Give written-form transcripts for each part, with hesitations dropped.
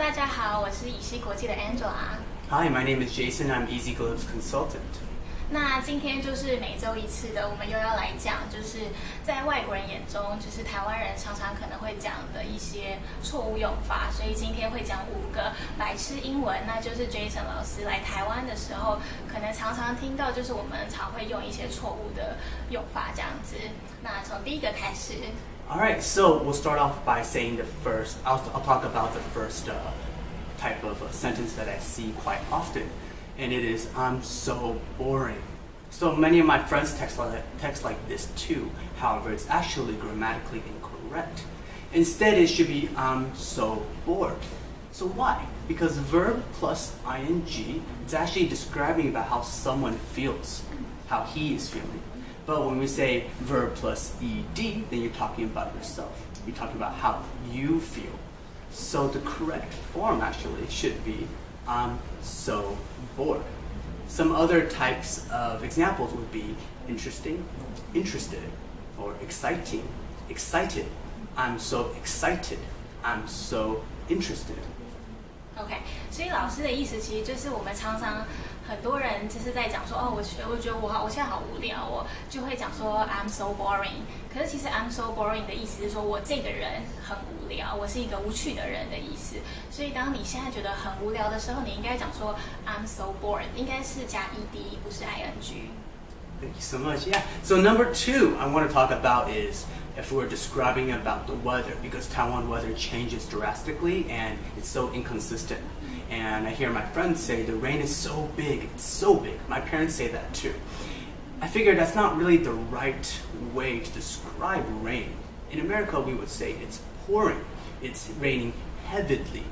大家好，我是以熙国际的 Angela。Hi, my name is Jason. I'm Easy Globe's consultant. 那今天就是每周一次的，我们又要来讲，就是在外国人眼中，就是台湾人常常可能会讲的一些错误用法，所以今天会讲5个白痴英文，那就是 Jason 老师来台湾的时候，可能常常听到，就是我们常会用一些错误的用法这样子。那从第一个开始。All right, so we'll start off by saying the first. I'll talk about the first type of sentence that I see quite often, and it is "I'm so boring." So many of my friends text like this too. However, it's actually grammatically incorrect. Instead, it should be "I'm so bored." So why? Because verb plus ing, it's actually describing about how someone feels, how he is feeling. But when we say verb plus ed, then you're talking about yourself. You're talking about how you feel. So the correct form actually should be "I'm so bored." Some other types of examples would be interesting, interested, or exciting, excited. I'm so excited. I'm so interested. OK， 所以老师的意思其实就是我们常常很多人就是在讲说，我觉得我现在好无聊，我就会讲说 I'm so boring。可是其实 I'm so boring 的意思是说我这个人很无聊，我是一个无趣的人的意思。所以当你现在觉得很无聊的时候，你应该讲说 I'm so bored， 应该是加 ed， 不是 ing。Thank you so much. Yeah. So number 2 I want to talk about is if we're describing about the weather, because Taiwan weather changes drastically and it's so inconsistent. And I hear my friends say the rain is so big, it's so big. My parents say that too. I figure that's not really the right way to describe rain. In America, we would say it's pouring. It's raining heavily.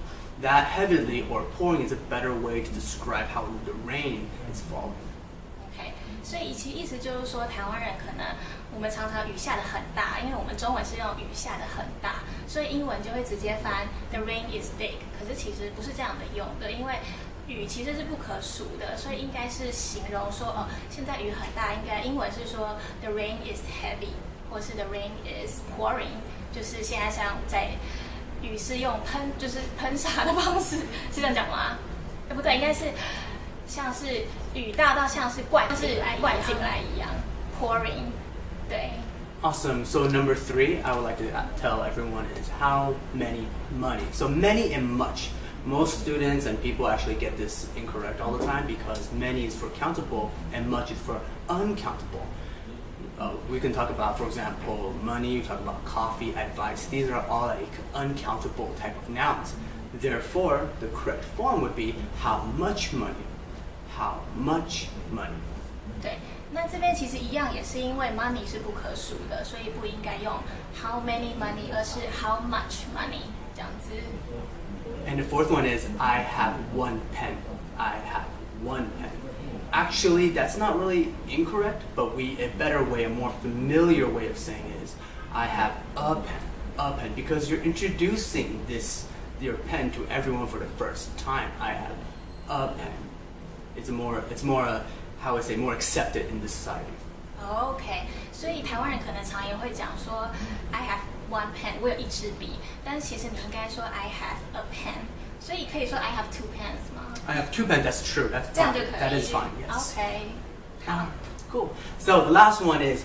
That heavily or pouring is a better way to describe how the rain is falling. 所以其意思就是说，台湾人可能我们常常雨下的很大，因为我们中文是用雨下的很大，所以英文就会直接翻 The rain is big。可是其实不是这样的用的，因为雨其实是不可数的，所以应该是形容说现在雨很大，应该英文是说 The rain is heavy， 或是 The rain is pouring， 就是现在像在雨是用就是喷洒的方式，是这样讲吗？不对，应该是。像是雨大到像是灌进来一样 pouring 对 Awesome. So number 3 I would like to tell everyone is how many money. So many and much. Most students and people actually get this incorrect all the time because many is for countable and much is for uncountable. We can talk about, for example, money, we talk about coffee, advice. These are all like uncountable type of nouns. Therefore, the correct form would be how much money.How much money? 对，那这边其实一样，也是因为 money 是不可数的，所以不应该用 how many money， 而是 how much money 这样子。And the fourth one is I have 1 pen. I have 1 pen. Actually, that's not really incorrect, but a better way, a more familiar way of saying it is I have a pen, because you're introducing your pen to everyone for the first time. I have a pen.It's more how I say, more accepted in this society. OK， 所以台湾人可能常也会讲说 I have 1 pen， 我有一支笔，但是其实你应该说 I have a pen， 所以可以说 I have 2 pens 吗？ I have 2 pens, that's true. That's fine. 这样就可以。That is fine, yes. OK， 好。Cool. So the last one is,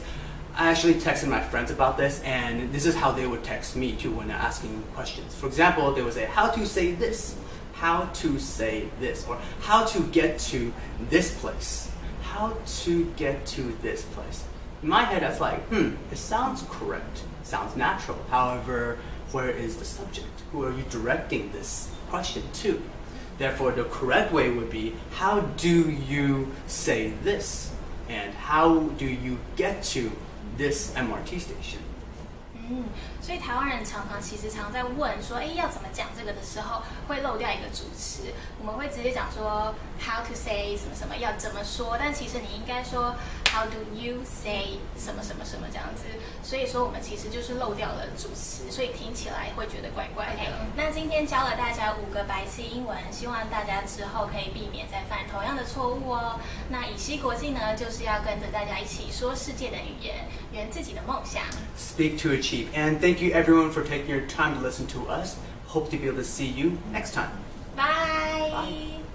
I actually texted my friends about this, and this is how they would text me too when they're asking questions. For example, they would say, how to say this?How to say this, or how to get to this place. How to get to this place. In my head, that's like, it sounds correct, sounds natural. However, where is the subject? Who are you directing this question to? Therefore, the correct way would be, how do you say this? And how do you get to this MRT station?所以台湾人常在问说，要怎么讲这个的时候，会漏掉一个主词。我们会直接讲说 how to say 什么什么，要怎么说，但其实你应该说 how do you say 什么什么什么这样子。所以说我们其实就是漏掉了主词，所以听起来会觉得怪怪的。那今天教了大家5个白痴英文，希望大家之后可以避免再犯同样的错误哦。那以西国际呢，就是要跟着大家一起说世界的语言，圆自己的梦想。Speak to achieve. And thank you everyone for taking your time to listen to us. Hope to be able to see you next time. Bye. Bye.